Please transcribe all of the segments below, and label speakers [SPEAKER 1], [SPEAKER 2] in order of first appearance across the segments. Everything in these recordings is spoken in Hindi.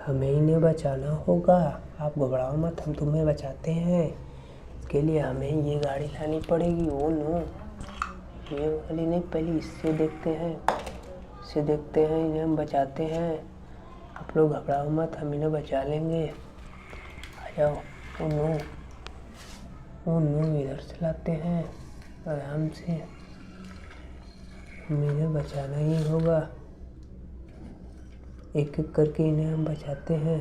[SPEAKER 1] हमें इन्हें बचाना होगा। आप घबराओ मत, हम तुम्हें बचाते हैं। इसके लिए हमें ये गाड़ी लानी पड़ेगी। ओ नो, ये वाली नहीं, पहले इससे देखते हैं। इससे देखते हैं, इन्हें हम बचाते हैं। आप लोग घबराओ मत, हम इन्हें बचा लेंगे। आ जाओ। ओ नो, ओ नो, इधर से लाते हैं आराम से। हमें इन्हें बचाना ही होगा। एक एक करके इन्हें हम बचाते हैं।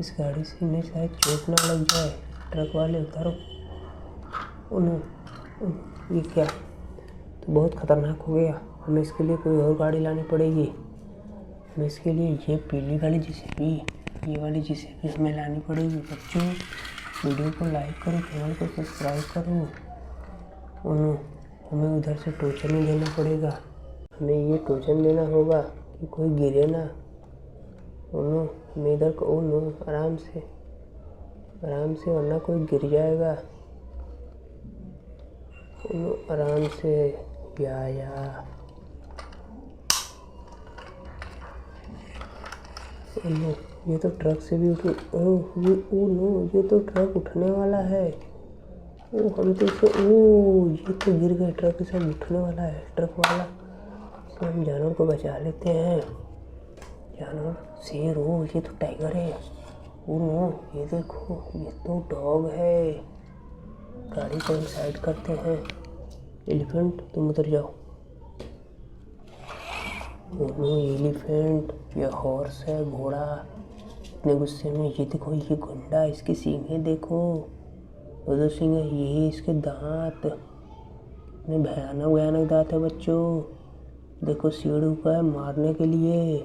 [SPEAKER 1] इस गाड़ी से इन्हें शायद चोट ना लग जाए। ट्रक वाले उतारो। ओ नो, ये क्या, तो बहुत खतरनाक हो गया। हमें इसके लिए कोई और गाड़ी लानी पड़ेगी। हमें इसके लिए ये पीली वाली जेसीबी, ये वाली जेसीबी हमें लानी पड़ेगी। बच्चों, वीडियो को लाइक करो, चैनल को सब्सक्राइब करो। ओ नो, हमें उधर से टोचन ही देना पड़ेगा। हमें ये टोचन देना होगा कि कोई गिरे ना। ओ नो, हमें इधर को, ओ नो, आराम से वरना कोई गिर जाएगा। ओ नो, आराम से। या ओ नो, ये तो ट्रक से भी ओ नो, ये तो ट्रक उठने वाला है। ओ हम तो इसे, ओ ये तो गिर गए। ट्रक से उठने वाला है ट्रक वाला। तो हम जानवर को बचा लेते हैं। जानवर, शेर, ओ ये तो टाइगर है। ओ नो, ये देखो, ये तो डॉग है। गाड़ी को साइड करते हैं। एलिफेंट, तुम उतर जाओ। ओ नो, एलिफेंट, ये हॉर्स है, घोड़ा। इतने गुस्से में, ये देखो, ये गुंडा, इसकी सींगें देखो, दो सींग है। ये इसके दांत, इतने भयानक भयानक दांत है बच्चों। देखो, सीढ़ ऊपर है मारने के लिए।